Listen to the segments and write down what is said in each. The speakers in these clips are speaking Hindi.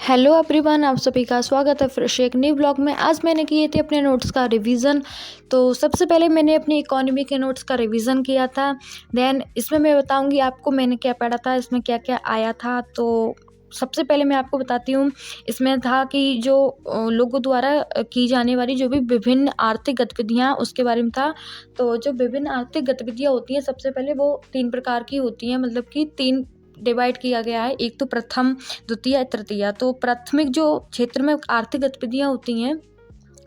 हेलो एवरीवन, आप सभी का स्वागत है फिर से एक न्यू ब्लॉग में। आज मैंने किए थे अपने नोट्स का रिवीजन। तो सबसे पहले मैंने अपनी इकोनॉमी के नोट्स का रिवीजन किया था। देन इसमें मैं बताऊंगी आपको मैंने क्या पढ़ा था, इसमें क्या क्या आया था। तो सबसे पहले मैं आपको बताती हूँ, इसमें था कि जो लोगों द्वारा की जाने वाली जो भी विभिन्न आर्थिक गतिविधियाँ उसके बारे में था। तो जो विभिन्न आर्थिक गतिविधियाँ होती हैं, सबसे पहले वो 3 प्रकार की होती हैं, मतलब कि 3 डिवाइड किया गया है। एक तो प्रथम, द्वितीय, तृतीय। तो प्राथमिक जो क्षेत्र में आर्थिक गतिविधियाँ होती हैं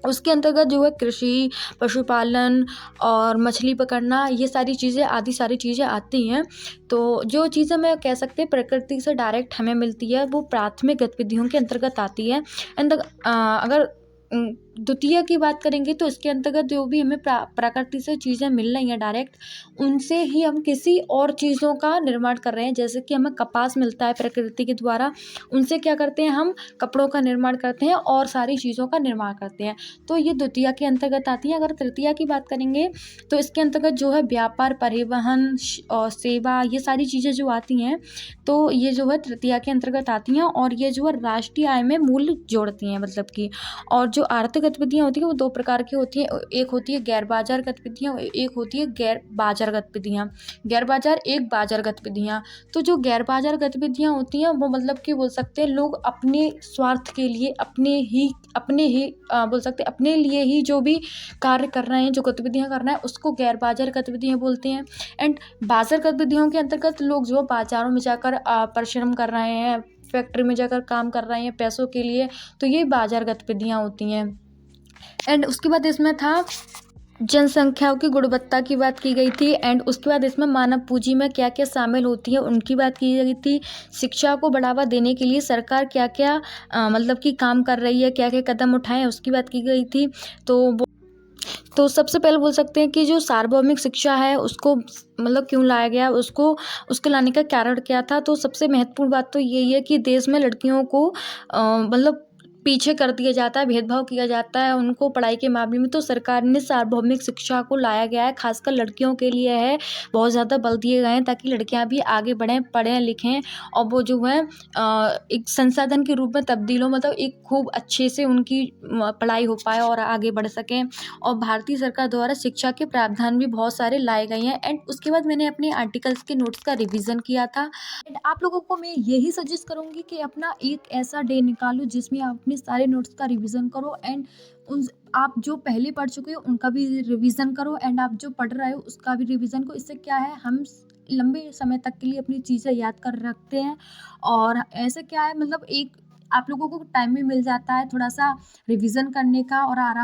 उसके अंतर्गत जो है कृषि, पशुपालन और मछली पकड़ना, ये सारी चीज़ें आदि सारी चीज़ें आती हैं। तो जो चीज़ें मैं कह सकते हैं प्रकृति से डायरेक्ट हमें मिलती है वो प्राथमिक गतिविधियों के अंतर्गत आती है। एंड अगर द्वितीय की बात करेंगे तो इसके अंतर्गत जो भी हमें प्रकृति से चीज़ें मिल रही हैं डायरेक्ट, उनसे ही हम किसी और चीज़ों का निर्माण कर रहे हैं। जैसे कि हमें कपास मिलता है प्रकृति के द्वारा, उनसे क्या करते हैं, हम कपड़ों का निर्माण करते हैं और सारी चीज़ों का निर्माण करते हैं। तो ये द्वितीय के अंतर्गत आती है। अगर तृतीया की बात करेंगे तो इसके अंतर्गत जो है व्यापार, परिवहन और सेवा, ये सारी चीज़ें जो आती हैं तो ये जो है तृतीया के अंतर्गत आती हैं और ये जो है राष्ट्रीय आय में मूल्य जोड़ती हैं, मतलब कि। और जो आर्थिक गतिविधियाँ होती हैं वो 2 प्रकार की होती हैं। एक होती है गैर बाजार गतिविधियाँ, एक होती है गैर बाजार गतिविधियाँ। गैर बाजार, एक बाजार गतिविधियाँ। तो जो गैर बाजार गतिविधियाँ होती हैं वो मतलब कि बोल सकते हैं लोग अपने स्वार्थ के लिए बोल सकते हैं अपने लिए ही जो भी कार्य कर रहे हैं, जो गतिविधियाँ कर रहे हैं, उसको गैर बाजार गतिविधियाँ बोलते हैं। एंड बाजार गतिविधियों के अंतर्गत लोग जो बाजारों में जाकर परिश्रम कर रहे हैं, फैक्ट्री में जाकर काम कर रहे हैं पैसों के लिए, तो ये बाजार गतिविधियाँ होती हैं। एंड उसके बाद इसमें था जनसंख्याओं की गुणवत्ता की बात की गई थी। एंड उसके बाद इसमें मानव पूंजी में क्या क्या शामिल होती है उनकी बात की गई थी। शिक्षा को बढ़ावा देने के लिए सरकार क्या क्या मतलब कि काम कर रही है, क्या क्या कदम उठाए उसकी बात की गई थी। तो सबसे पहले बोल सकते हैं कि जो सार्वभौमिक शिक्षा है उसको मतलब क्यों लाया गया, उसके लाने का कारण क्या था। तो सबसे महत्वपूर्ण बात तो यही है कि देश में लड़कियों को मतलब पीछे कर दिया जाता है, भेदभाव किया जाता है उनको पढ़ाई के मामले में। तो सरकार ने सार्वभौमिक शिक्षा को लाया गया है, खासकर लड़कियों के लिए है। बहुत ज़्यादा बल दिए गए हैं ताकि लड़कियां भी आगे बढ़ें, पढ़ें लिखें और वो जो है एक संसाधन के रूप में तब्दील हो, मतलब एक खूब अच्छे से उनकी पढ़ाई हो पाए और आगे बढ़ सकें। और भारतीय सरकार द्वारा शिक्षा के प्रावधान भी बहुत सारे लाए गए हैं। एंड उसके बाद मैंने अपने आर्टिकल्स के नोट्स का रिवीजन किया था। एंड आप लोगों को मैं यही सजेस्ट करूंगी कि अपना एक ऐसा डे निकालो जिसमें आप अपने सारे नोट्स का रिवीजन करो। एंड उन आप जो पहले पढ़ चुके हो उनका भी रिवीजन करो एंड आप जो पढ़ रहे हो उसका भी रिवीजन करो। इससे क्या है, हम लंबे समय तक के लिए अपनी चीज़ें याद कर रखते हैं। और ऐसे क्या है, मतलब एक आप लोगों को टाइम भी मिल जाता है थोड़ा सा रिवीजन करने का और आराम